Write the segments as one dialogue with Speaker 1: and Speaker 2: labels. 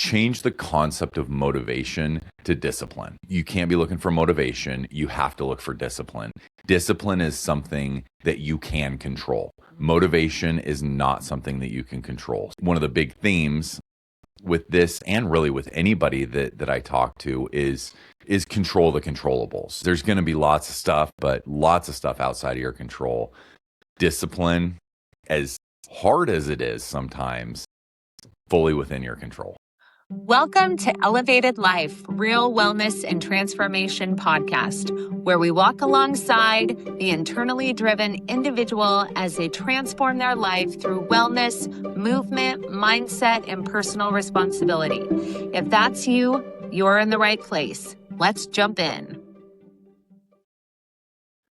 Speaker 1: change the concept of motivation to discipline. You can't be looking for motivation. You have to look for discipline. Discipline is something that you can control. Motivation is not something that you can control. One of the big themes with this, and really with anybody that I talk to, is control the controllables. There's going to be lots of stuff, but lots of stuff outside of your control. Discipline, as hard as it is sometimes, fully within your control.
Speaker 2: Welcome to Elevated Life, Real Wellness and Transformation Podcast, where we walk alongside the internally driven individual as they transform their life through wellness, movement, mindset, and personal responsibility. If that's you, you're in the right place. Let's jump in.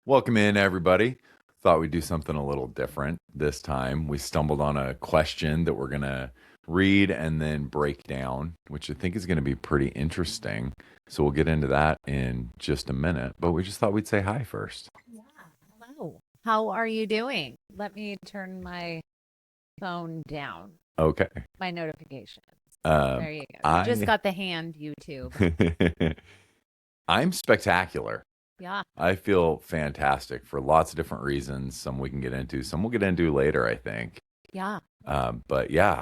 Speaker 1: Welcome in, everybody. Thought we'd do something a little different this time. We stumbled on a question that we're going to read and then break down, which I think is going to be pretty interesting. So we'll get into that in just a minute, but we just thought we'd say hi first.
Speaker 3: Yeah. Hello. How are you doing? Let me turn my phone down.
Speaker 1: Okay.
Speaker 3: My notifications. There you go. I just got the hand YouTube.
Speaker 1: I'm spectacular.
Speaker 3: Yeah.
Speaker 1: I feel fantastic for lots of different reasons. Some we can get into, some we'll get into later, I think.
Speaker 3: Yeah.
Speaker 1: But yeah,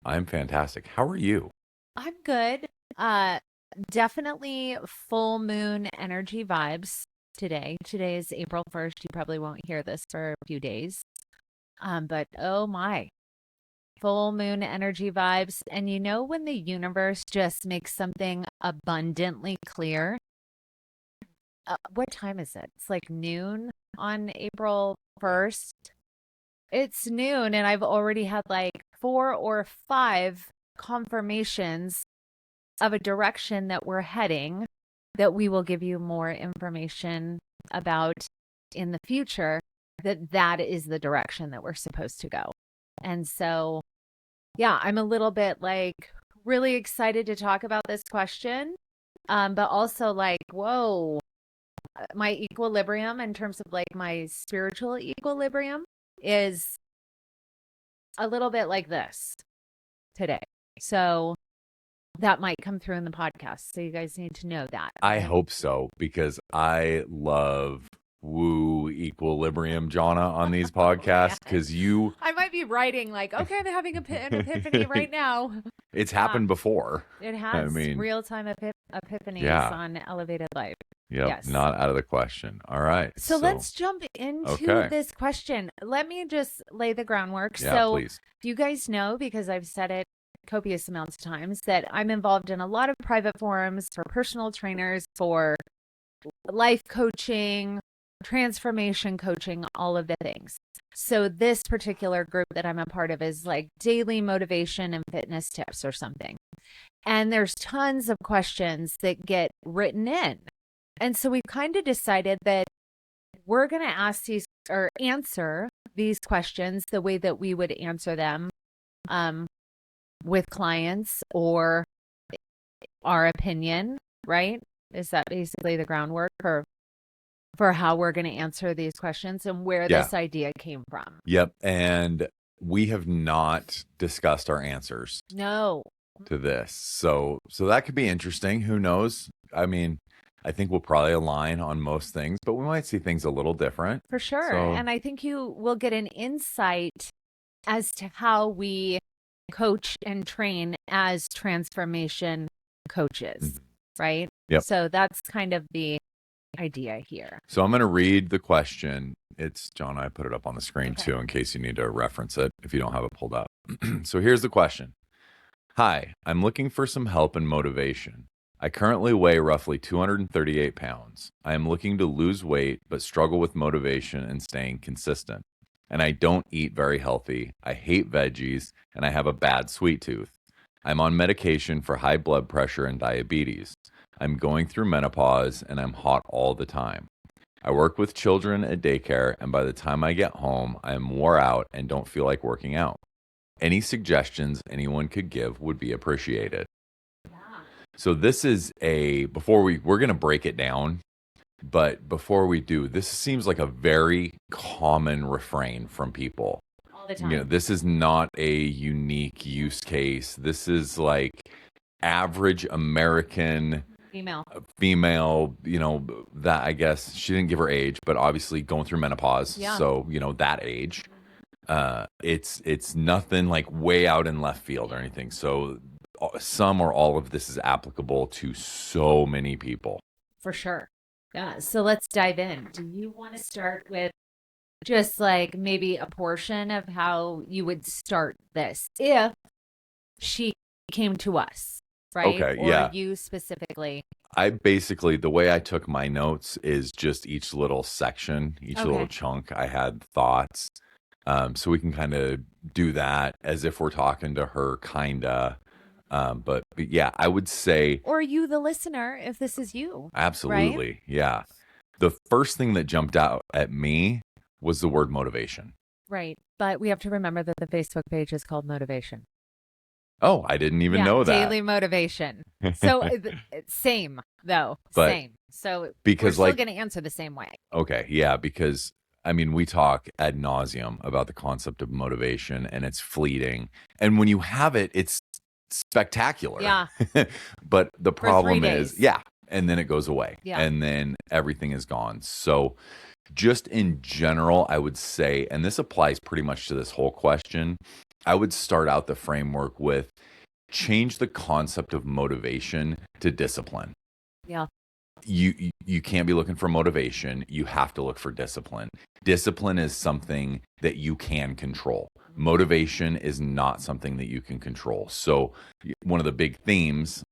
Speaker 1: I'm fantastic. How are you?
Speaker 3: I'm good. Definitely full moon energy vibes today. Today is April 1st. You probably won't hear this for a few days. But oh my, full moon energy vibes. And you know, when the universe just makes something abundantly clear, what time is it? It's like noon on April 1st. It's noon and I've already had like 4 or 5 confirmations of a direction that we're heading that we will give you more information about in the future, that is the direction that we're supposed to go. And so, yeah, I'm a little bit like really excited to talk about this question, but also like, whoa, my equilibrium in terms of like my spiritual equilibrium is a little bit like this today. So that might come through in the podcast. So you guys need to know that.
Speaker 1: I hope so, because I love woo equilibrium, Jonna, on these podcasts, because
Speaker 3: I might be writing like, okay, I'm having an epiphany right now.
Speaker 1: It's happened before.
Speaker 3: It has. I mean, real-time epiphanies on Elevated Life.
Speaker 1: Yep, yes. Not out of the question. All right.
Speaker 3: So let's jump into this question. Let me just lay the groundwork.
Speaker 1: Yeah, please.
Speaker 3: You guys know, because I've said it copious amounts of times, that I'm involved in a lot of private forums for personal trainers, for life coaching, transformation coaching, all of the things. So this particular group that I'm a part of is like daily motivation and fitness tips or something. And there's tons of questions that get written in. And so we've kind of decided that we're going to ask these or answer these questions the way that we would answer them with clients, or our opinion, right? Is that basically the groundwork for how we're going to answer these questions and where this idea came from?
Speaker 1: Yep. And we have not discussed our answers.
Speaker 3: No.
Speaker 1: To this. So that could be interesting. Who knows? I mean, I think we'll probably align on most things, but we might see things a little different.
Speaker 3: For sure. And I think you will get an insight as to how we coach and train as transformation coaches, right?
Speaker 1: Yep.
Speaker 3: So that's kind of the idea here.
Speaker 1: So I'm going to read the question. It's John, I put it up on the screen too, in case you need to reference it if you don't have it pulled up. So here's the question. Hi, I'm looking for some help and motivation. I currently weigh roughly 238 pounds. I am looking to lose weight, but struggle with motivation and staying consistent. And I don't eat very healthy. I hate veggies, and I have a bad sweet tooth. I'm on medication for high blood pressure and diabetes. I'm going through menopause, and I'm hot all the time. I work with children at daycare, and by the time I get home, I am wore out and don't feel like working out. Any suggestions anyone could give would be appreciated. So this is we're going to break it down, but before we do, this seems like a very common refrain from people.
Speaker 3: All the time.
Speaker 1: You know, this is not a unique use case. This is like average American female, that, I guess she didn't give her age, but obviously going through menopause.
Speaker 3: Yeah.
Speaker 1: So, that age, it's nothing like way out in left field or anything. So some or all of this is applicable to so many people.
Speaker 3: For sure. Yeah. So let's dive in. Do you want to start with just like maybe a portion of how you would start this if she came to us, right?
Speaker 1: Okay,
Speaker 3: Or
Speaker 1: yeah.
Speaker 3: you specifically?
Speaker 1: I basically, the way I took my notes is just each little section, each little chunk, I had thoughts. So we can kind of do that as if we're talking to her, kind of. But yeah, I would say.
Speaker 3: Or you, the listener, if this is you.
Speaker 1: Absolutely.
Speaker 3: Right?
Speaker 1: Yeah. The first thing that jumped out at me was the word motivation.
Speaker 3: Right. But we have to remember that the Facebook page is called Motivation.
Speaker 1: Oh, I didn't even know that.
Speaker 3: Daily motivation. So same, though.
Speaker 1: But
Speaker 3: same. So
Speaker 1: because
Speaker 3: we're still going to answer the same way.
Speaker 1: Okay. Yeah. Because we talk ad nauseum about the concept of motivation, and it's fleeting. And when you have it, it's spectacular.
Speaker 3: Yeah.
Speaker 1: But the problem is,
Speaker 3: days.
Speaker 1: and then it goes away.
Speaker 3: Yeah.
Speaker 1: And then everything is gone. So just in general, I would say, and this applies pretty much to this whole question, I would start out the framework with change the concept of motivation to discipline.
Speaker 3: Yeah.
Speaker 1: You can't be looking for motivation. You have to look for discipline. Discipline is something that you can control. Motivation is not something that you can control. So one of the big themes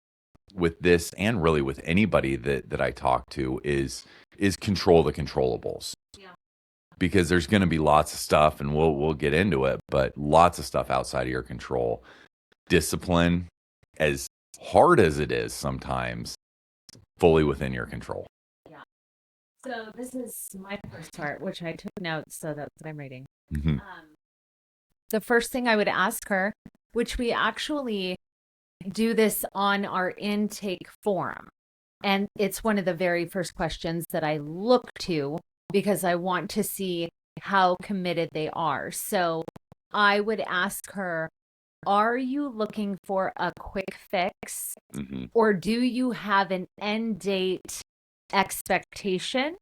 Speaker 1: with this, and really with anybody that I talk to, is control the controllables. Yeah. Because there's going to be lots of stuff, and we'll get into it, but lots of stuff outside of your control. Discipline, as hard as it is sometimes, fully within your control.
Speaker 3: Yeah. So this is my first part, which I took notes, so that's what I'm reading.
Speaker 1: Mm-hmm.
Speaker 3: The first thing I would ask her, which we actually do this on our intake form, and it's one of the very first questions that I look to because I want to see how committed they are. So I would ask her, are you looking for a quick fix, or do you have an end date expectation?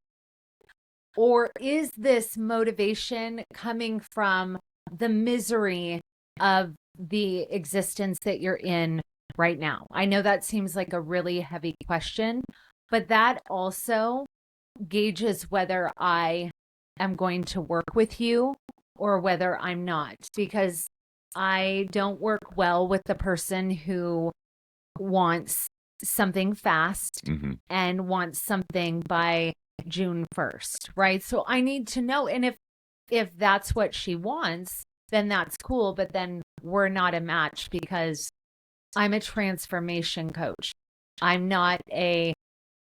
Speaker 3: Or is this motivation coming from the misery of the existence that you're in right now? I know that seems like a really heavy question, but that also gauges whether I am going to work with you or whether I'm not, because I don't work well with the person who wants something fast and wants something by June 1st, right? So I need to know. And if that's what she wants, then that's cool. But then we're not a match because I'm a transformation coach. I'm not a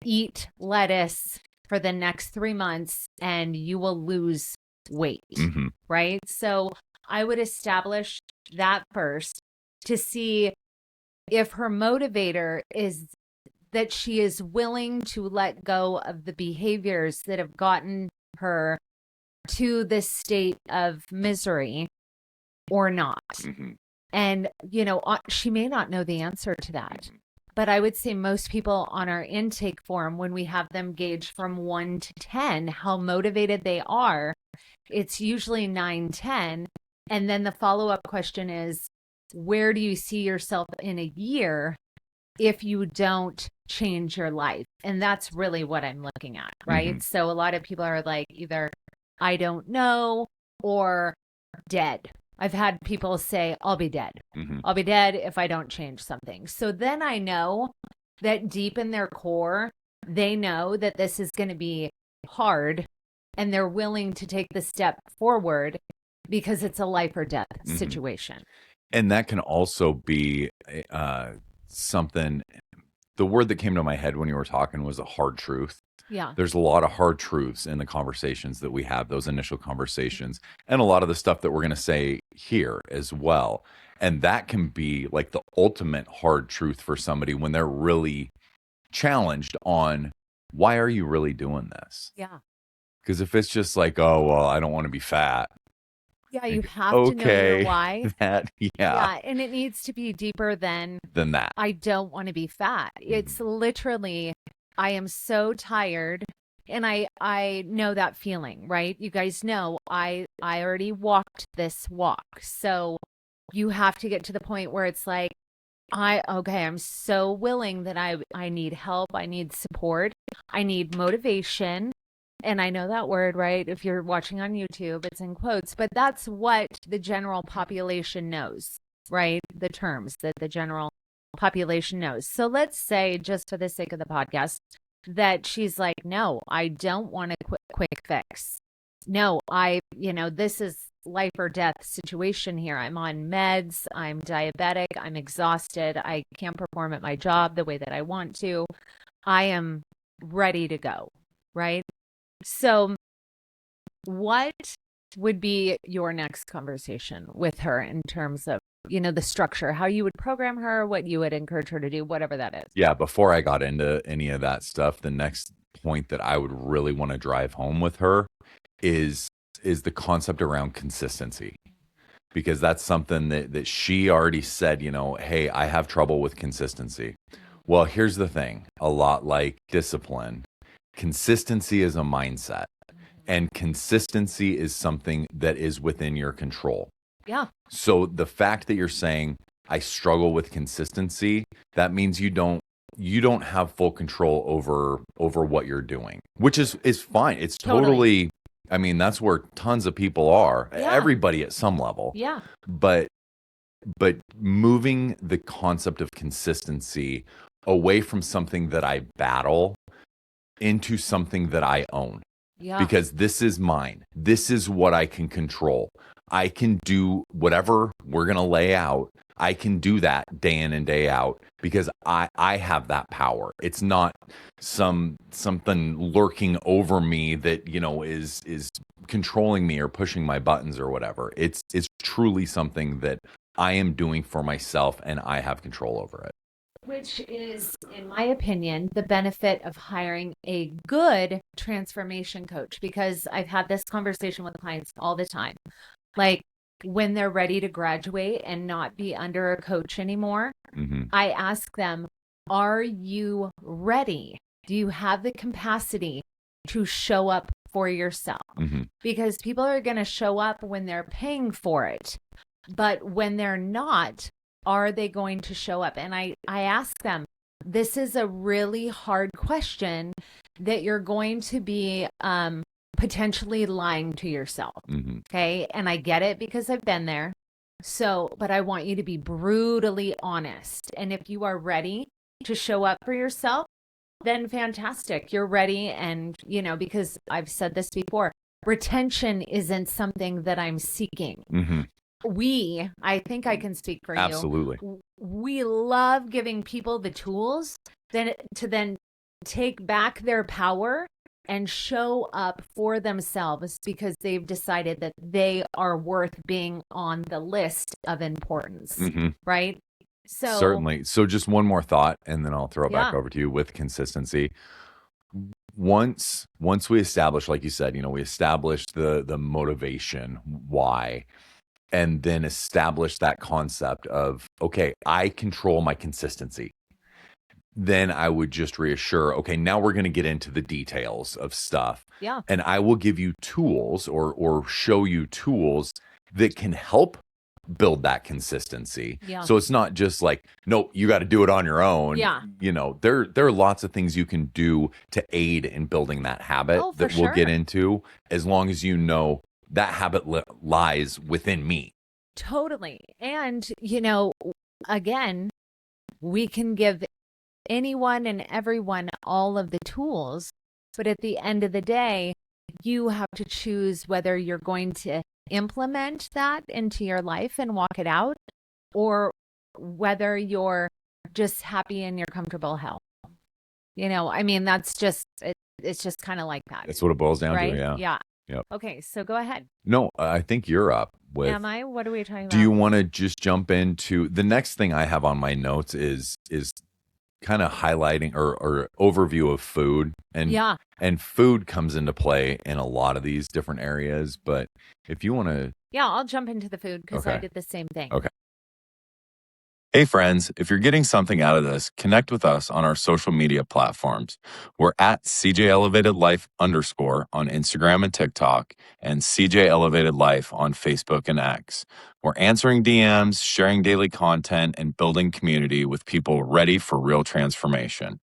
Speaker 3: eat lettuce for the next 3 months and you will lose weight, right? So I would establish that first to see if her motivator is that she is willing to let go of the behaviors that have gotten her to this state of misery or not. And, she may not know the answer to that. But I would say most people on our intake form, when we have them gauge from 1 to 10, how motivated they are, it's usually 9, 10. And then the follow-up question is, where do you see yourself in a year if you don't change your life? And that's really what I'm looking at, right? So a lot of people are like either I don't know or dead. I've had people say, I'll be dead. I'll be dead if I don't change something. So then I know that deep in their core, they know that this is going to be hard and they're willing to take the step forward because it's a life or death situation.
Speaker 1: And that can also be something. The word that came to my head when you were talking was a hard truth.
Speaker 3: Yeah.
Speaker 1: There's a lot of hard truths in the conversations that we have, those initial conversations, and a lot of the stuff that we're going to say here as well. And that can be like the ultimate hard truth for somebody when they're really challenged on, why are you really doing this?
Speaker 3: Yeah.
Speaker 1: Because if it's just like, oh, well, I don't want to be fat.
Speaker 3: Yeah, you have to know your
Speaker 1: Okay,
Speaker 3: why.
Speaker 1: that, yeah,
Speaker 3: Yeah, and it needs to be deeper than
Speaker 1: than that.
Speaker 3: I don't want to be fat. It's literally, I am so tired. And I know that feeling, right? You guys know I already walked this walk. So you have to get to the point where it's like, I'm so willing that I need help, I need support, I need motivation. And I know that word, right? If you're watching on YouTube, it's in quotes, but that's what the general population knows, right? The terms that the general population knows. So let's say, just for the sake of the podcast, that she's like, no, I don't want a quick fix. No, this is life or death situation here. I'm on meds. I'm diabetic. I'm exhausted. I can't perform at my job the way that I want to. I am ready to go. Right. So, what would be your next conversation with her in terms of, the structure, how you would program her, what you would encourage her to do, whatever that is?
Speaker 1: Yeah, before I got into any of that stuff, the next point that I would really want to drive home with her is the concept around consistency. Because that's something that she already said, hey, I have trouble with consistency. Well, here's the thing. A lot like discipline, consistency is a mindset, and consistency is something that is within your control.
Speaker 3: Yeah.
Speaker 1: So the fact that you're saying I struggle with consistency, that means you don't have full control over what you're doing, which is fine. It's totally, I mean, that's where tons of people are.
Speaker 3: Yeah.
Speaker 1: Everybody at some level.
Speaker 3: Yeah.
Speaker 1: But moving the concept of consistency away from something that I battle into something that I own.
Speaker 3: Yeah.
Speaker 1: Because this is mine. This is what I can control. I can do whatever we're going to lay out. I can do that day in and day out because I have that power. It's not something lurking over me that, is controlling me or pushing my buttons or whatever. It's truly something that I am doing for myself and I have control over it.
Speaker 3: Which is, in my opinion, the benefit of hiring a good transformation coach, because I've had this conversation with clients all the time. Like, when they're ready to graduate and not be under a coach anymore, I ask them, are you ready? Do you have the capacity to show up for yourself? Because people are going to show up when they're paying for it. But when they're not, are they going to show up? And I ask them, this is a really hard question that you're going to be potentially lying to yourself. Okay. And I get it because I've been there. So, but I want you to be brutally honest. And if you are ready to show up for yourself, then fantastic. You're ready. And, because I've said this before, retention isn't something that I'm seeking. I think I can speak for
Speaker 1: Absolutely.
Speaker 3: you. We love giving people the tools to then take back their power and show up for themselves because they've decided that they are worth being on the list of importance, right? So
Speaker 1: certainly. So just one more thought, and then I'll throw it back over to you with consistency. Once we establish, like you said, we established the motivation, why, and then establish that concept of, okay, I control my consistency. Then I would just reassure, okay, now we're going to get into the details of stuff.
Speaker 3: Yeah.
Speaker 1: And I will give you tools or show you tools that can help build that consistency.
Speaker 3: Yeah.
Speaker 1: So it's not just like, no, you got to do it on your own.
Speaker 3: Yeah.
Speaker 1: There are lots of things you can do to aid in building that habit that we'll get into, as long as you know that habit lies within me.
Speaker 3: Totally. And, again, we can give anyone and everyone all of the tools, but at the end of the day, you have to choose whether you're going to implement that into your life and walk it out, or whether you're just happy in your comfortable health. That's just, it's just kind of like that.
Speaker 1: That's what it boils down
Speaker 3: right?
Speaker 1: to. Yeah.
Speaker 3: Yeah.
Speaker 1: Yep.
Speaker 3: Okay. So go ahead.
Speaker 1: No, I think you're up with.
Speaker 3: Am I? What are we talking about?
Speaker 1: Do you want to just jump into the next thing I have on my notes is kind of highlighting or overview of food, and food comes into play in a lot of these different areas. But if you want to,
Speaker 3: I'll jump into the food because I
Speaker 1: Okay.
Speaker 3: did the same thing.
Speaker 1: Okay.
Speaker 4: Hey friends, if you're getting something out of this, connect with us on our social media platforms. We're at CJ Elevated Life _ on Instagram and TikTok, and CJ Elevated Life on Facebook and X. We're answering DMs, sharing daily content, and building community with people ready for real transformation.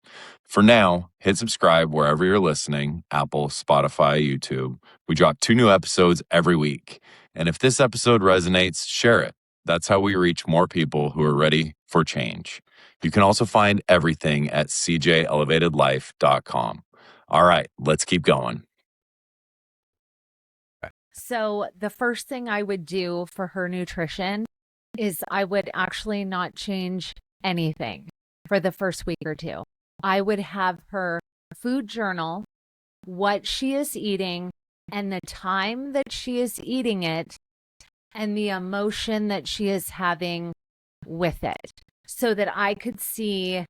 Speaker 4: For now, hit subscribe wherever you're listening, Apple, Spotify, YouTube. We drop 2 new episodes every week. And if this episode resonates, share it. That's how we reach more people who are ready for change. You can also find everything at cjelevatedlife.com. All right, let's keep going.
Speaker 3: So the first thing I would do for her nutrition is I would actually not change anything for the first week or two. I would have her food journal what she is eating and the time that she is eating it and the emotion that she is having with it so that I could see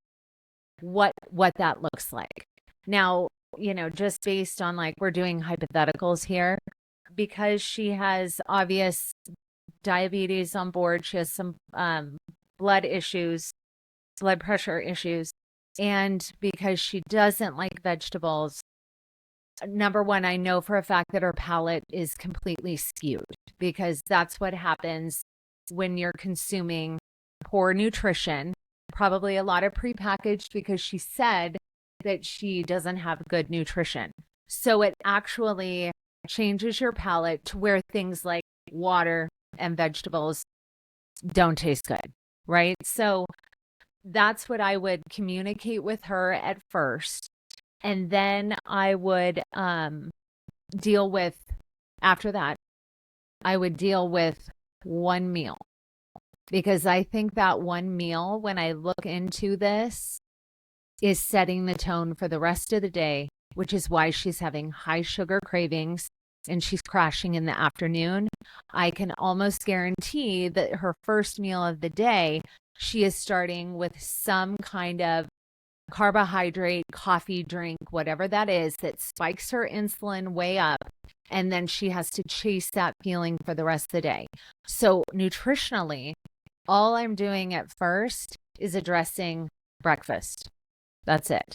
Speaker 3: what that looks like. Now, just based on like we're doing hypotheticals here, because she has obvious diabetes on board, she has some blood pressure issues, and because she doesn't like vegetables, number one, I know for a fact that her palate is completely skewed because that's what happens when you're consuming poor nutrition, probably a lot of prepackaged because she said that she doesn't have good nutrition. So it actually changes your palate to where things like water and vegetables don't taste good, right? So that's what I would communicate with her at first. And then I would deal with, after that, I would deal with one meal. Because I think that one meal, when I look into this, is setting the tone for the rest of the day, which is why she's having high sugar cravings and she's crashing in the afternoon. I can almost guarantee that her first meal of the day, she is starting with some kind of carbohydrate, coffee, drink, whatever that is, that spikes her insulin way up. And then she has to chase that feeling for the rest of the day. So nutritionally, all I'm doing at first is addressing breakfast. That's it.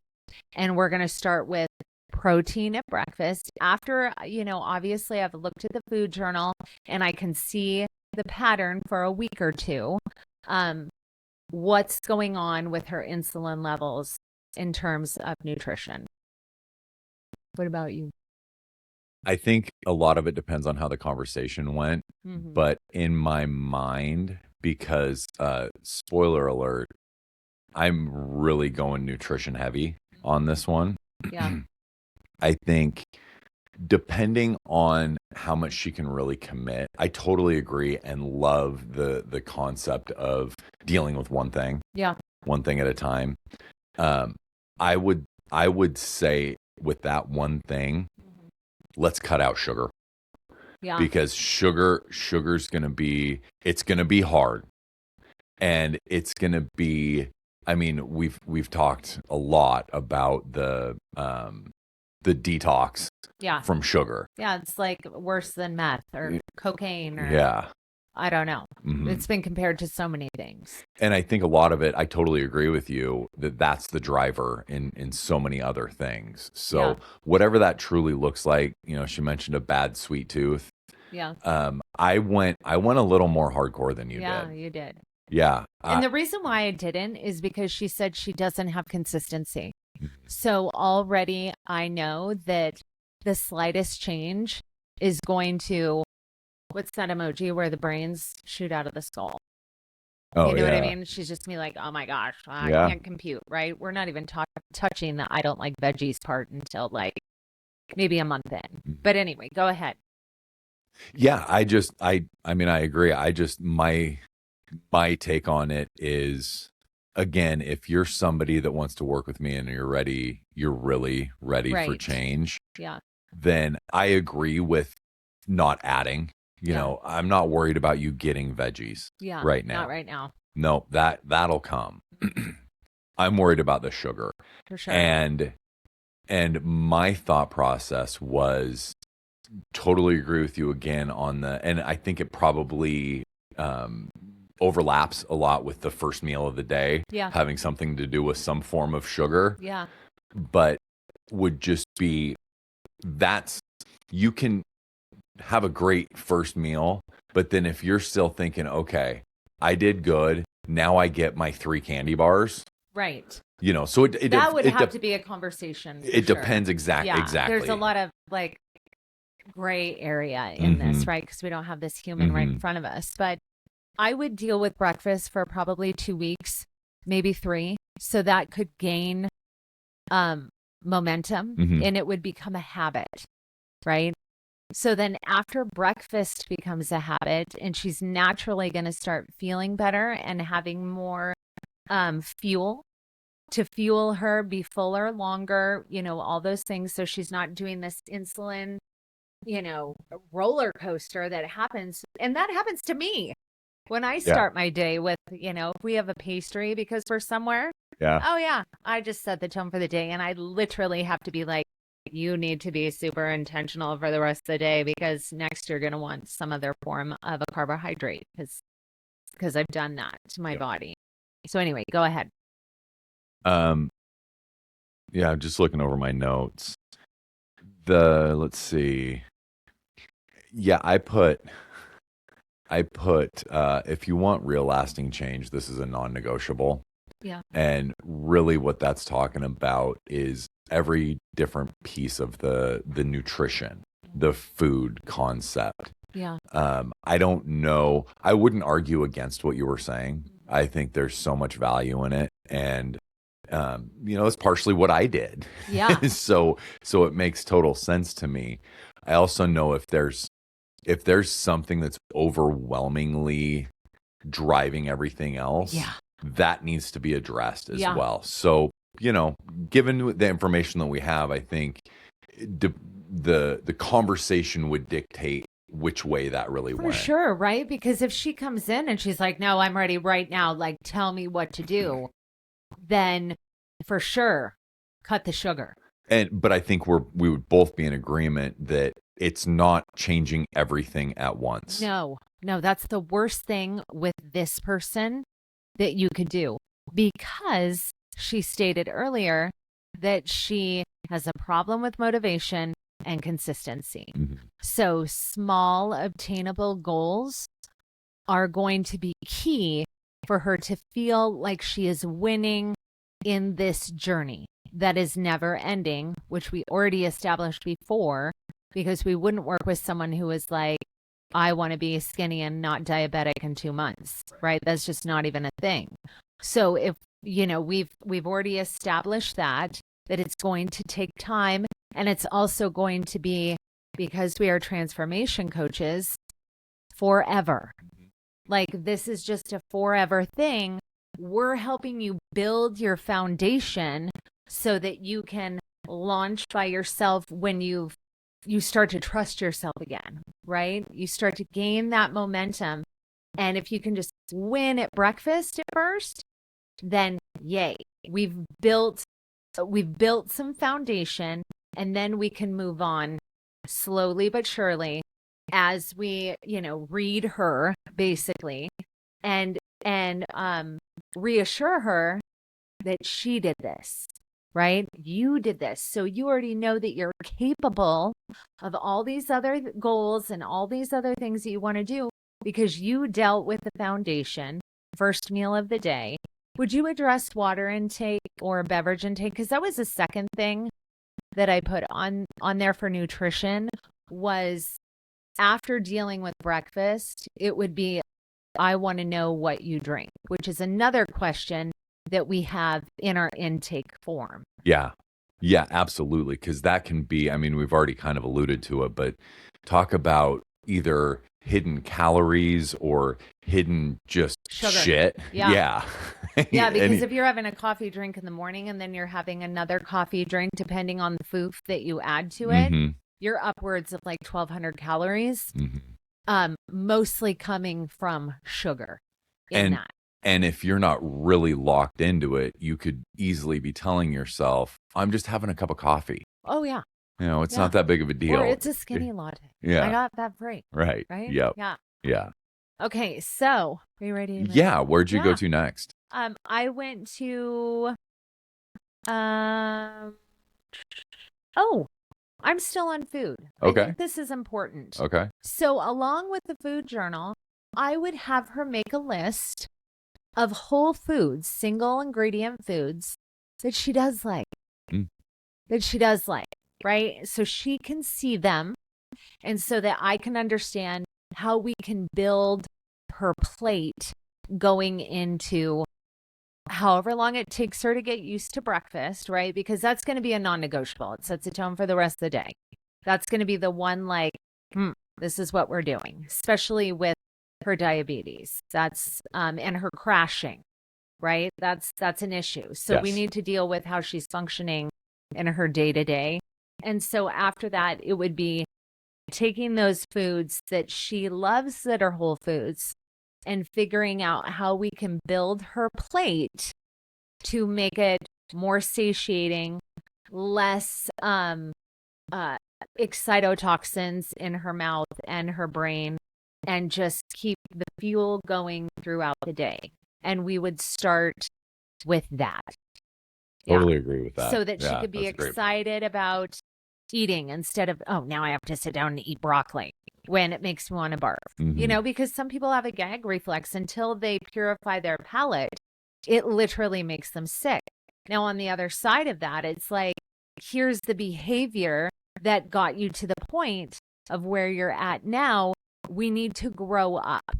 Speaker 3: And we're going to start with protein at breakfast. After, obviously I've looked at the food journal and I can see the pattern for a week or two. What's going on with her insulin levels in terms of nutrition. What about you?
Speaker 1: I think a lot of it depends on how the conversation went.
Speaker 3: Mm-hmm.
Speaker 1: But in my mind, because spoiler alert, I'm really going nutrition heavy on this one.
Speaker 3: Yeah.
Speaker 1: I think depending on how much she can really commit, I totally agree and love the concept of dealing with one thing.
Speaker 3: Yeah.
Speaker 1: One thing at a time. I would say with that one thing, let's cut out sugar.
Speaker 3: Yeah.
Speaker 1: Because sugar's going to be, it's going to be hard. And it's going to be, I mean, we've talked a lot about the detox from sugar.
Speaker 3: Yeah, it's like worse than meth or cocaine or
Speaker 1: Yeah.
Speaker 3: I don't know.
Speaker 1: Mm-hmm.
Speaker 3: It's been compared to so many things.
Speaker 1: And I think a lot of it, I totally agree with you that that's the driver in so many other things. So whatever that truly looks like, she mentioned a bad sweet tooth.
Speaker 3: Yeah.
Speaker 1: I went a little more hardcore than you did.
Speaker 3: Yeah, you did.
Speaker 1: Yeah.
Speaker 3: And the reason why I didn't is because she said she doesn't have consistency. So already I know that the slightest change is going to, what's that emoji where the brains shoot out of the skull?
Speaker 1: Oh,
Speaker 3: you know what I mean? She's just me like, oh my gosh, I
Speaker 1: Yeah.
Speaker 3: can't compute, right? We're not even touching the I don't like veggies part until like maybe a month in. But anyway, go ahead.
Speaker 1: Yeah, I mean, I agree. My take on it is, again, if you're somebody that wants to work with me and you're really ready for
Speaker 3: Right.
Speaker 1: change,
Speaker 3: Yeah.
Speaker 1: then I agree with not adding. I'm not worried about you getting veggies
Speaker 3: Yeah.
Speaker 1: right now.
Speaker 3: Not right now.
Speaker 1: No, that'll come. I'm worried about the sugar.
Speaker 3: For sure.
Speaker 1: And my thought process was totally agree with you again on and I think it probably overlaps a lot with the first meal of the day,
Speaker 3: Yeah.
Speaker 1: having something to do with some form of sugar.
Speaker 3: Yeah.
Speaker 1: But would just be you can have a great first meal, but then if you're still thinking, okay, I did good, now I get my 3 candy bars.
Speaker 3: Right.
Speaker 1: So
Speaker 3: that would have to be a conversation.
Speaker 1: It depends exactly.
Speaker 3: There's a lot of like gray area in this, right? Because we don't have this human right in front of us. But I would deal with breakfast for probably 2 weeks, maybe 3. So that could gain momentum and it would become a habit, right? So then after breakfast becomes a habit and she's naturally going to start feeling better and having more fuel to fuel her, be fuller, longer, all those things. So she's not doing this insulin, roller coaster that happens. And that happens to me when I start my day with, if we have a pastry because we're somewhere.
Speaker 1: Yeah.
Speaker 3: Oh, yeah. I just set the tone for the day. And I literally have to be like, you need to be super intentional for the rest of the day because next you're going to want some other form of a carbohydrate because I've done that to my body. So anyway, go ahead.
Speaker 1: Yeah, I'm just looking over my notes. Let's see. Yeah, I put if you want real lasting change, this is a non-negotiable.
Speaker 3: Yeah.
Speaker 1: And really what that's talking about is every different piece of the nutrition, the food concept.
Speaker 3: Yeah.
Speaker 1: I don't know. I wouldn't argue against what you were saying. I think there's so much value in it. And it's partially what I did.
Speaker 3: Yeah.
Speaker 1: so it makes total sense to me. I also know if there's something that's overwhelmingly driving everything else, that needs to be addressed as well. So, given the information that we have, I think the conversation would dictate which way that really went.
Speaker 3: For sure, right? Because if she comes in and she's like, no, I'm ready right now, like, tell me what to do, then for sure, cut the sugar.
Speaker 1: But I think we would both be in agreement that it's not changing everything at once.
Speaker 3: No, that's the worst thing with this person that you could do because she stated earlier that she has a problem with motivation and consistency. So small obtainable goals are going to be key for her to feel like she is winning in this journey that is never ending, which we already established before, because we wouldn't work with someone who is like, I want to be skinny and not diabetic in 2 months, right? That's just not even a thing. So if, we've already established that it's going to take time, and it's also going to be, because we are transformation coaches, forever. Like, this is just a forever thing. We're helping you build your foundation so that you can launch by yourself when you start to trust yourself again, right? You start to gain that momentum. And if you can just win at breakfast at first, then yay, we've built some foundation, and then we can move on slowly but surely as we, read her basically and reassure her that she did this, right? You did this. So you already know that you're capable of all these other goals and all these other things that you want to do because you dealt with the foundation, first meal of the day. Would you address water intake or beverage intake? Because that was the second thing that I put on there for nutrition was after dealing with breakfast, it would be, I want to know what you drink, which is another question that we have in our intake form.
Speaker 1: Yeah, absolutely. Because that can be, we've already kind of alluded to it, but talk about either hidden calories or hidden just
Speaker 3: sugar.
Speaker 1: Shit.
Speaker 3: Yeah. Yeah, because if you're having a coffee drink in the morning and then you're having another coffee drink, depending on the food that you add to it, you're upwards of like 1,200 calories, mostly coming from sugar in that.
Speaker 1: And if you're not really locked into it, you could easily be telling yourself, I'm just having a cup of coffee.
Speaker 3: Oh, yeah.
Speaker 1: It's
Speaker 3: Yeah.
Speaker 1: not that big of a deal.
Speaker 3: Or it's a skinny latte.
Speaker 1: Yeah.
Speaker 3: I got that free.
Speaker 1: Right.
Speaker 3: Right?
Speaker 1: Yep.
Speaker 3: Yeah.
Speaker 1: Yeah.
Speaker 3: Okay. So, are you ready?
Speaker 1: Yeah. Where'd you go
Speaker 3: Yeah.
Speaker 1: to next?
Speaker 3: I went to, oh, I'm still on food. I
Speaker 1: Okay.
Speaker 3: think this is important.
Speaker 1: Okay.
Speaker 3: So, along with the food journal, I would have her make a list of whole foods, single ingredient foods that she does like. Right? So she can see them, and so that I can understand how we can build her plate going into however long it takes her to get used to breakfast, right? Because that's going to be a non-negotiable. It sets the tone for the rest of the day. That's going to be the one like, this is what we're doing, especially with her diabetes. That's and her crashing, right? That's an issue. So we
Speaker 1: Yes.
Speaker 3: need to deal with how she's functioning in her day-to-day. And so after that, it would be taking those foods that she loves that are whole foods and figuring out how we can build her plate to make it more satiating, less excitotoxins in her mouth and her brain, and just keep the fuel going throughout the day. And we would start with that.
Speaker 1: Totally agree with that.
Speaker 3: So that she
Speaker 1: Yeah,
Speaker 3: could be
Speaker 1: that's great.
Speaker 3: excited about eating instead of, oh, now I have to sit down and eat broccoli when it makes me want to barf.
Speaker 1: Mhm.
Speaker 3: Because some people have a gag reflex until they purify their palate. It literally makes them sick. Now, on the other side of that, it's like, here's the behavior that got you to the point of where you're at now. We need to grow up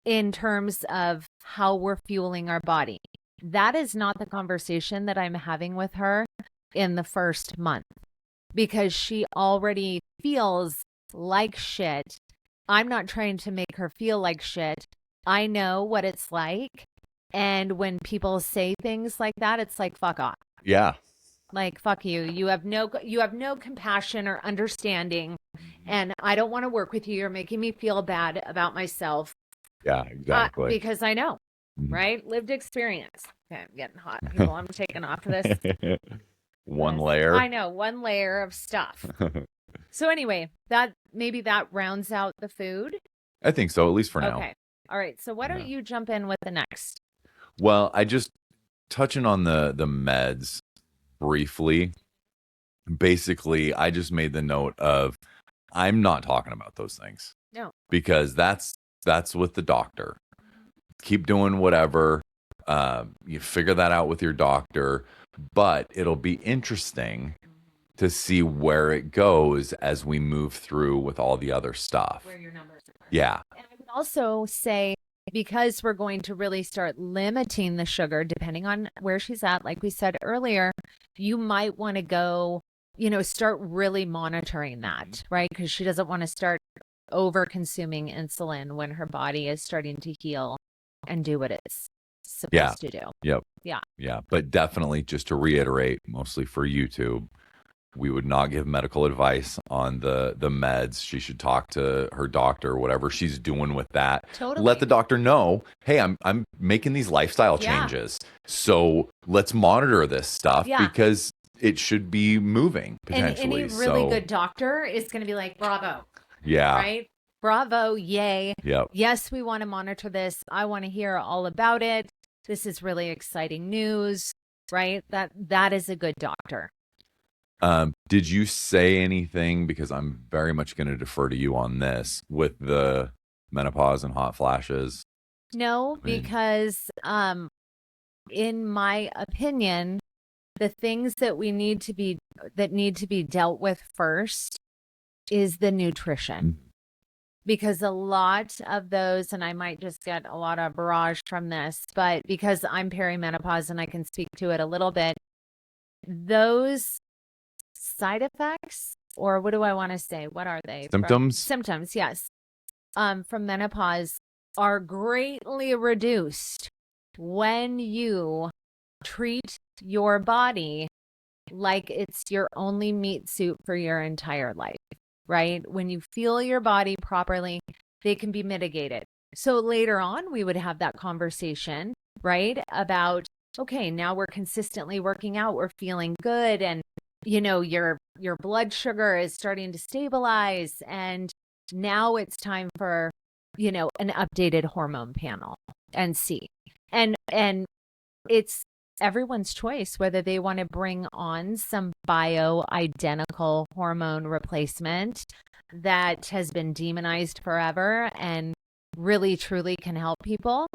Speaker 3: in terms of how we're fueling our body. That is not the conversation that I'm having with her in the first month, because she already feels like shit. I'm not trying to make her feel like shit. I know what it's like. And when people say things like that, it's like, fuck off.
Speaker 1: Yeah.
Speaker 3: Like, fuck you. You have no compassion or understanding. And I don't want to work with you. You're making me feel bad about myself.
Speaker 1: Yeah, exactly.
Speaker 3: Because I know, right? Lived experience. Okay, I'm getting hot. People, I'm taking off of this.
Speaker 1: One layer.
Speaker 3: I know, one layer of stuff. So anyway, that rounds out the food.
Speaker 1: I think so, at least for now.
Speaker 3: Okay. All right. So why don't you jump in with the next?
Speaker 1: Well, I just touching on the meds briefly. Basically, I just made the note of I'm not talking about those things.
Speaker 3: No.
Speaker 1: Because that's with the doctor. Keep doing whatever. You figure that out with your doctor, but it'll be interesting to see where it goes as we move through with all the other stuff.
Speaker 3: Where your numbers are.
Speaker 1: Yeah.
Speaker 3: And I would also say, because we're going to really start limiting the sugar depending on where she's at, like we said earlier, you might want to go, start really monitoring that, right? Because she doesn't want to start over consuming insulin when her body is starting to heal and do what it's supposed to do.
Speaker 1: Yep.
Speaker 3: Yeah.
Speaker 1: Yeah. But definitely, just to reiterate, mostly for YouTube, we would not give medical advice on the meds. She should talk to her doctor, whatever she's doing with that.
Speaker 3: Totally.
Speaker 1: Let the doctor know, hey, I'm making these lifestyle changes. So let's monitor this stuff because it should be moving potentially.
Speaker 3: And any really good doctor is going to be like, bravo.
Speaker 1: Yeah.
Speaker 3: Right? Bravo. Yay.
Speaker 1: Yep.
Speaker 3: Yes, we want to monitor this. I want to hear all about it. This is really exciting news, right? That is a good doctor.
Speaker 1: Did you say anything, because I'm very much going to defer to you on this, with the menopause and hot flashes?
Speaker 3: No, because in my opinion, the things that need to be dealt with first is the nutrition. Because a lot of those, and I might just get a lot of barrage from this, but because I'm perimenopause and I can speak to it a little bit, those side effects, or what do I want to say? What are they? Symptoms, yes. From menopause are greatly reduced when you treat your body like it's your only meat suit for your entire life, right? When you fuel your body properly, they can be mitigated. So later on, we would have that conversation, right? About, okay, now we're consistently working out, we're feeling good, and your blood sugar is starting to stabilize, and now it's time for, an updated hormone panel and see. And it's everyone's choice whether they want to bring on some bioidentical hormone replacement that has been demonized forever and really truly can help people,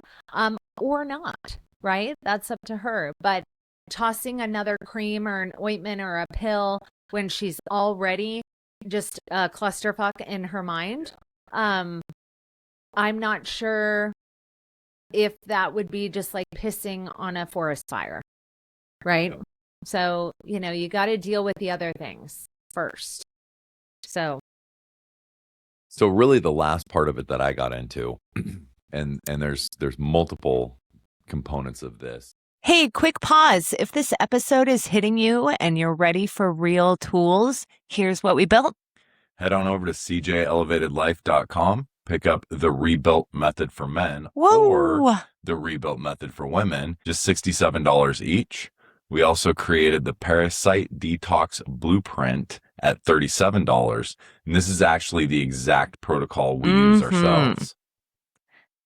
Speaker 3: or not, right? That's up to her. But tossing another cream or an ointment or a pill when she's already just a clusterfuck in her mind, I'm not sure if that would be just like pissing on a forest fire, right? Yep. So, you got to deal with the other things first. So
Speaker 1: really the last part of it that I got into, and there's multiple components of this.
Speaker 2: Hey, quick pause. If this episode is hitting you and you're ready for real tools, here's what we built.
Speaker 4: Head on over to cjelevatedlife.com, pick up the Rebuilt Method for Men
Speaker 2: Whoa.
Speaker 4: or the Rebuilt Method for Women, just $67 each. We also created the Parasite Detox Blueprint at $37. And this is actually the exact protocol we use ourselves.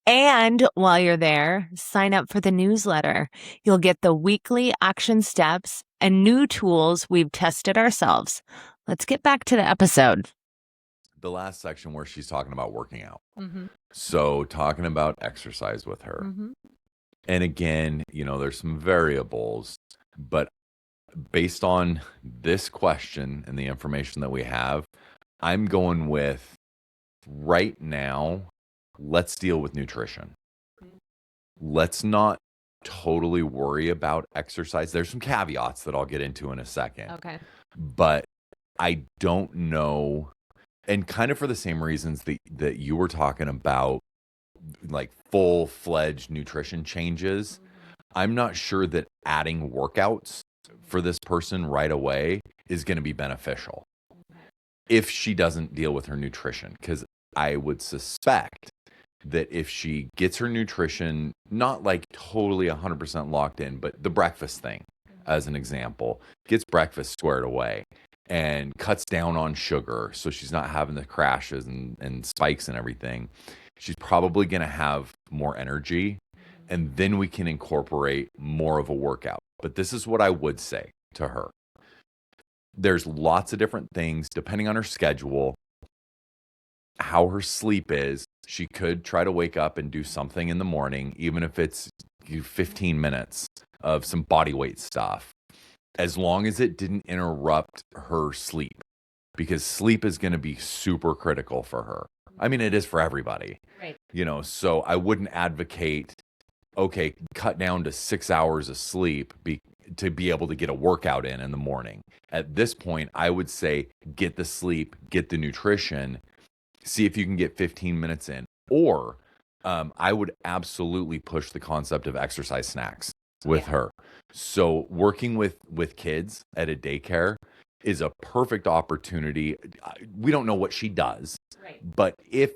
Speaker 2: And while you're there, sign up for the newsletter. You'll get the weekly action steps and new tools we've tested ourselves. Let's get back to the episode.
Speaker 1: The last section where she's talking about working out.
Speaker 3: Mm-hmm.
Speaker 1: So talking about exercise with her.
Speaker 3: Mm-hmm.
Speaker 1: And again, there's some variables, but based on this question and the information that we have, I'm going with right now, let's deal with nutrition. Let's not totally worry about exercise. There's some caveats that I'll get into in a second.
Speaker 3: Okay.
Speaker 1: But I don't know, and kind of for the same reasons that you were talking about, like full-fledged nutrition changes, I'm not sure that adding workouts for this person right away is going to be beneficial if she doesn't deal with her nutrition. Because I would suspect that if she gets her nutrition, not like totally 100% locked in, but the breakfast thing, as an example, gets breakfast squared away and cuts down on sugar so she's not having the crashes and spikes and everything, she's probably going to have more energy, and then we can incorporate more of a workout. But this is what I would say to her. There's lots of different things, depending on her schedule, how her sleep is. She could try to wake up and do something in the morning, even if it's 15 minutes of some body weight stuff, as long as it didn't interrupt her sleep, because sleep is going to be super critical for her. I mean, it is for everybody,
Speaker 3: right?
Speaker 1: So I wouldn't advocate, okay, cut down to 6 hours of sleep to be able to get a workout in the morning. At this point, I would say get the sleep, get the nutrition, see if you can get 15 minutes in. Or I would absolutely push the concept of exercise snacks with her. So working with kids at a daycare is a perfect opportunity. We don't know what she does,
Speaker 3: right,
Speaker 1: but if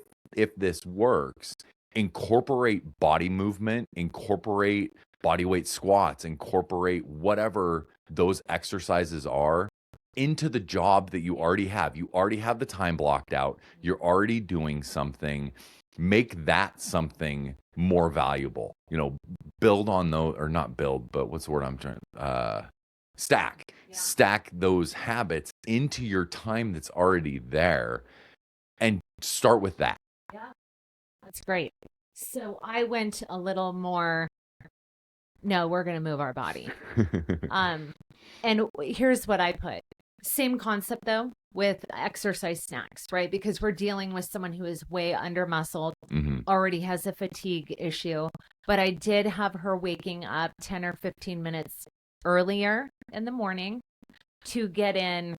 Speaker 1: this works, incorporate body movement, incorporate body weight squats, incorporate whatever those exercises are into the job that you already have. You already have the time blocked out. You're already doing something. Make that something more valuable. Build on those, or not build, but what's the word I'm trying? Stack. Yeah. Stack those habits into your time that's already there, and start with that.
Speaker 3: Yeah, that's great. So I went a little more. No, we're going to move our body. And here's what I put. Same concept though with exercise snacks, right? Because we're dealing with someone who is way under muscled, already has a fatigue issue. But I did have her waking up 10 or 15 minutes earlier in the morning to get in.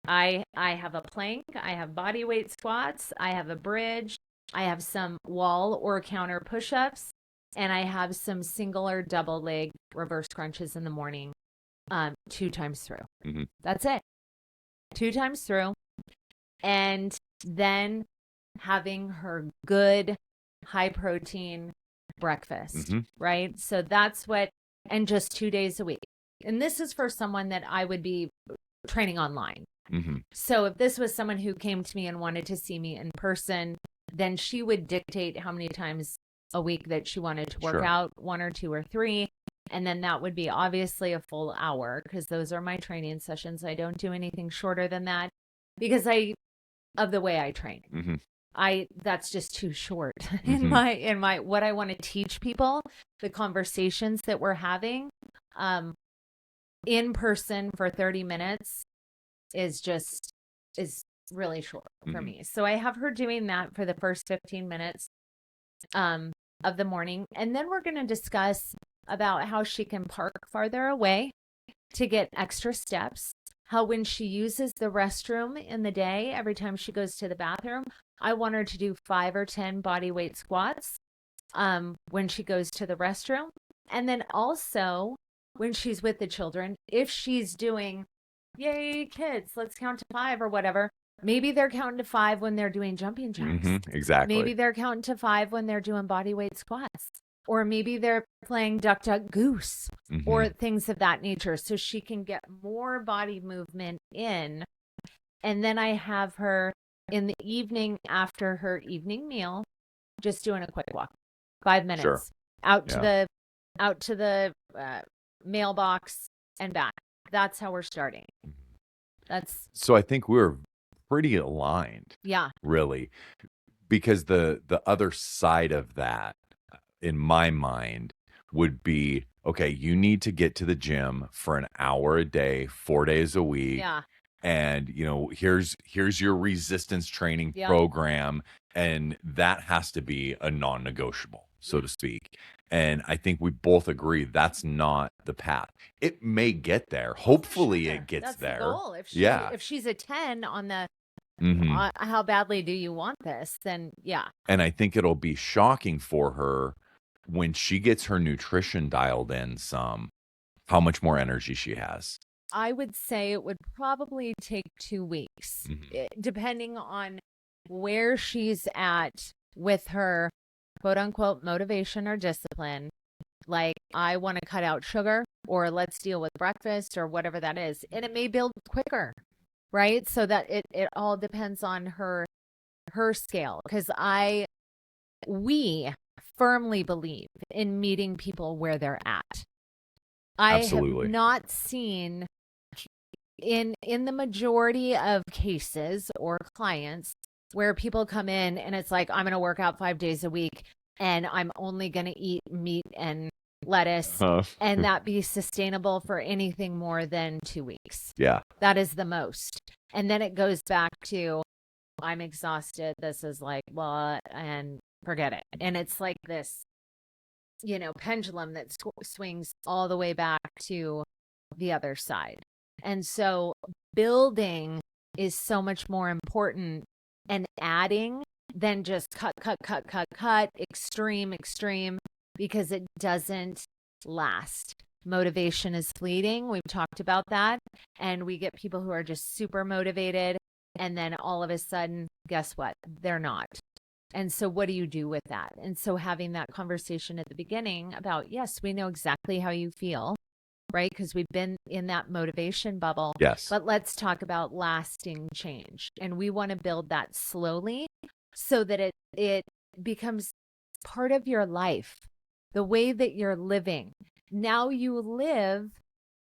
Speaker 3: I have a plank, I have body weight squats, I have a bridge, I have some wall or counter push-ups, and I have some single or double leg reverse crunches in the morning, 2 times through. That's it. 2 times through. And then having her good high protein breakfast,
Speaker 1: Mhm.
Speaker 3: right? So that's what, and just 2 days a week. And this is for someone that I would be training online.
Speaker 1: Mhm.
Speaker 3: So if this was someone who came to me and wanted to see me in person, then she would dictate how many times a week that she wanted to work
Speaker 1: Sure.
Speaker 3: out, 1 or 2 or 3. And then that would be obviously a full hour, because those are my training sessions. I don't do anything shorter than that because of the way I train.
Speaker 1: Mhm.
Speaker 3: That's just too short
Speaker 1: Mhm.
Speaker 3: in my what I want to teach people, the conversations that we're having in person for 30 minutes is really short for
Speaker 1: Mhm.
Speaker 3: me. So I have her doing that for the first 15 minutes of the morning. And then we're going to discuss about how she can park farther away to get extra steps. How when she uses the restroom in the day, every time she goes to the bathroom, I want her to do 5 or 10 body weight squats when she goes to the restroom. And then also when she's with the children, if she's doing, yay, kids, let's count to 5 or whatever, maybe they're counting to 5 when they're doing jumping jacks.
Speaker 1: Mhm. Exactly.
Speaker 3: Maybe they're counting to 5 when they're doing body weight squats. Or maybe they're playing duck, duck, goose, or
Speaker 1: Mhm.
Speaker 3: things of that nature. So she can get more body movement in. And then I have her in the evening after her evening meal, just doing a quick walk, 5 minutes
Speaker 1: Sure.
Speaker 3: out
Speaker 1: Yeah.
Speaker 3: to the mailbox and back. That's how we're starting. That's
Speaker 1: So I think we're pretty aligned,
Speaker 3: yeah.
Speaker 1: really, because the other side of that, in my mind, would be, okay, you need to get to the gym for an hour a day, 4 days a week.
Speaker 3: Yeah.
Speaker 1: And, here's your resistance training
Speaker 3: Yep.
Speaker 1: program. And that has to be a non-negotiable, so to speak. And I think we both agree that's not the path. It may get there. Hopefully
Speaker 3: Sure.
Speaker 1: it gets
Speaker 3: That's
Speaker 1: there.
Speaker 3: the goal.
Speaker 1: Yeah.
Speaker 3: If she's a 10 on the
Speaker 1: Mhm.
Speaker 3: how badly do you want this, then yeah.
Speaker 1: And I think it'll be shocking for her when she gets her nutrition dialed in some, how much more energy she has.
Speaker 3: I would say it would probably take 2 weeks,
Speaker 1: Mhm.
Speaker 3: depending on where she's at with her quote unquote motivation or discipline. Like, I want to cut out sugar, or let's deal with breakfast, or whatever that is. And it may build quicker, right? So that it all depends on her scale. Because we firmly believe in meeting people where they're at. I have
Speaker 1: Absolutely.
Speaker 3: not seen in the majority of cases or clients where people come in and it's like, I'm going to work out 5 days a week and I'm only going to eat meat and lettuce, and that be sustainable for anything more than 2 weeks.
Speaker 1: Yeah.
Speaker 3: That is the most. And then it goes back to, I'm exhausted. This is like, well, and forget it. And it's like this, pendulum that swings all the way back to the other side. And so building is so much more important, and adding than just cut, extreme, because it doesn't last. Motivation is fleeting. We've talked about that. And we get people who are just super motivated. And then all of a sudden, guess what? They're not. And so what do you do with that? And so having that conversation at the beginning about, yes, we know exactly how you feel, right? Because we've been in that motivation bubble.
Speaker 1: Yes.
Speaker 3: But let's talk about lasting change. And we want to build that slowly so that it becomes part of your life, the way that you're living. Now you live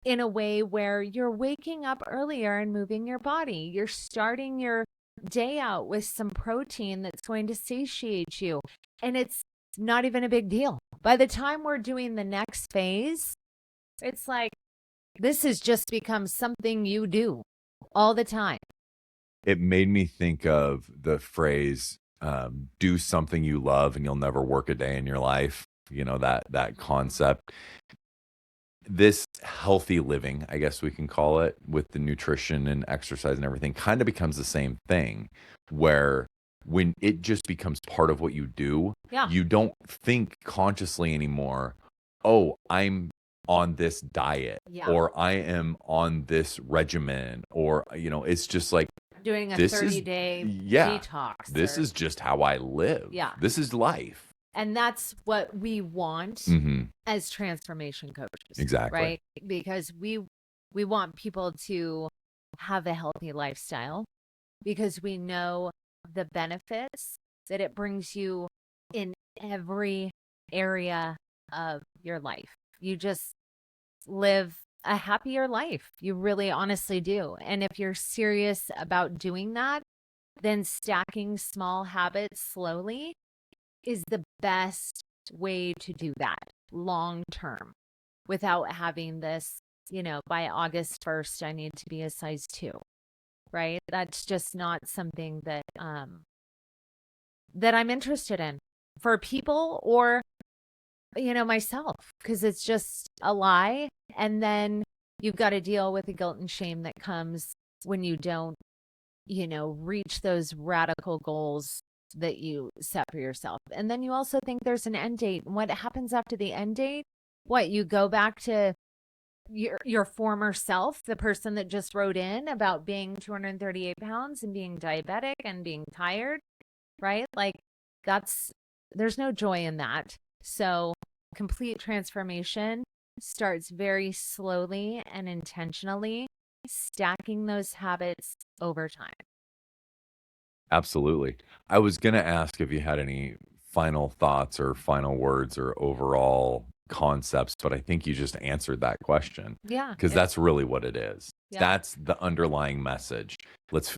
Speaker 3: in a way where you're waking up earlier and moving your body. You're starting your day out with some protein that's going to satiate you. And it's not even a big deal. By the time we're doing the next phase, it's like, this has just become something you do all the time.
Speaker 1: It made me think of the phrase, do something you love and you'll never work a day in your life. That concept. This healthy living, I guess we can call it, with the nutrition and exercise and everything, kind of becomes the same thing, where when it just becomes part of what you do,
Speaker 3: Yeah.
Speaker 1: you don't think consciously anymore, oh, I'm on this diet,
Speaker 3: Yeah.
Speaker 1: or I am on this regimen, or, it's just like,
Speaker 3: Doing a
Speaker 1: this
Speaker 3: 30-day
Speaker 1: yeah,
Speaker 3: detox.
Speaker 1: this is just how I live.
Speaker 3: Yeah.
Speaker 1: This is life.
Speaker 3: And that's what we want
Speaker 1: Mm-hmm.
Speaker 3: as transformation coaches.
Speaker 1: Exactly.
Speaker 3: Right? Because we want people to have a healthy lifestyle, because we know the benefits that it brings you in every area of your life. You just live a happier life. You really honestly do. And if you're serious about doing that, then stacking small habits slowly is the best way to do that long term, without having this, by August 1st, I need to be a size 2, right? That's just not something that I'm interested in for people, or myself, because it's just a lie. And then you've got to deal with the guilt and shame that comes when you don't, reach those radical goals that you set for yourself. And then you also think there's an end date. And what happens after the end date? What, you go back to your former self, the person that just wrote in about being 238 pounds and being diabetic and being tired, right? Like, there's no joy in that. So complete transformation starts very slowly and intentionally, stacking those habits over time.
Speaker 1: Absolutely. I was going to ask if you had any final thoughts or final words or overall concepts, but I think you just answered that question,
Speaker 3: Yeah.
Speaker 1: because that's really what it is.
Speaker 3: Yeah.
Speaker 1: That's the underlying message. Let's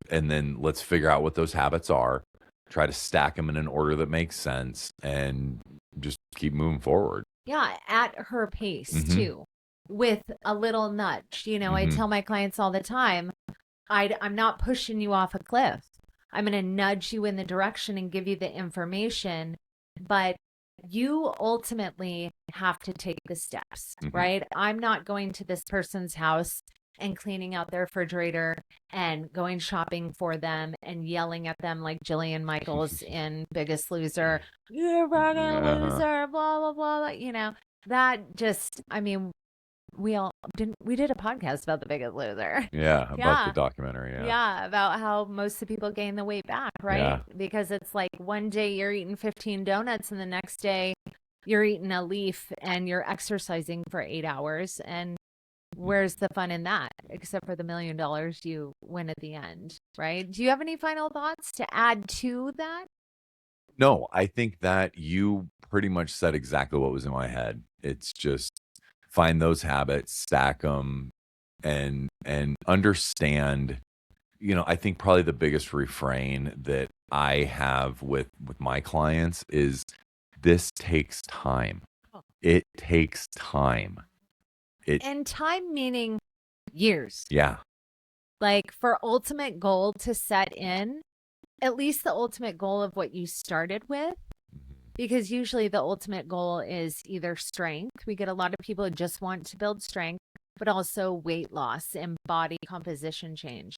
Speaker 1: figure out what those habits are, try to stack them in an order that makes sense, and just keep moving forward.
Speaker 3: Yeah, at her pace
Speaker 1: Mhm.
Speaker 3: too, with a little nudge. I
Speaker 1: Mhm.
Speaker 3: tell my clients all the time, I'm not pushing you off a cliff. I'm going to nudge you in the direction and give you the information, but you ultimately have to take the steps,
Speaker 1: Mhm.
Speaker 3: right? I'm not going to this person's house and cleaning out their refrigerator and going shopping for them and yelling at them like Jillian Michaels in Biggest Loser. You're a fucking loser, blah, blah, blah. That just, we did a podcast about The Biggest Loser.
Speaker 1: Yeah, about the documentary. Yeah.
Speaker 3: Yeah, about how most of the people gain the weight back, right?
Speaker 1: Yeah.
Speaker 3: Because it's like one day you're eating 15 donuts and the next day you're eating a leaf and you're exercising for 8 hours. And where's the fun in that, except for the $1 million you win at the end, right? Do you have any final thoughts to add to that?
Speaker 1: No, I think that you pretty much said exactly what was in my head. It's just find those habits, stack them, and understand. I think probably the biggest refrain that I have with my clients is this takes time.
Speaker 3: Oh.
Speaker 1: It takes time.
Speaker 3: And time meaning years.
Speaker 1: Yeah.
Speaker 3: Like, for ultimate goal to set in, at least the ultimate goal of what you started with, because usually the ultimate goal is either strength. We get a lot of people who just want to build strength, but also weight loss and body composition change.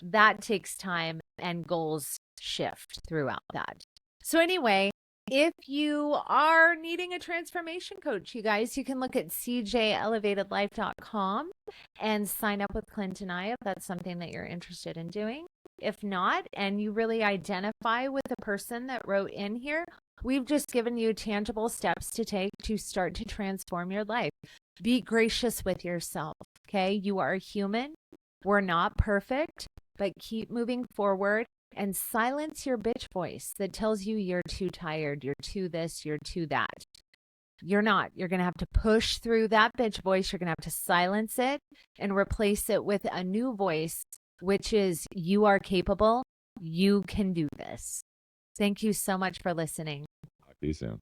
Speaker 3: That takes time, and goals shift throughout that. So anyway, if you are needing a transformation coach, you guys, you can look at cjelevatedlife.com and sign up with Clint and I if that's something that you're interested in doing. If not, and you really identify with the person that wrote in here, we've just given you tangible steps to take to start to transform your life. Be gracious with yourself, okay? You are human. We're not perfect, but keep moving forward and silence your bitch voice that tells you you're too tired, you're too this, you're too that. You're not. You're going to have to push through that bitch voice. You're going to have to silence it and replace it with a new voice, which is you are capable. You can do this. Thank you so much for listening.
Speaker 1: Talk to you soon.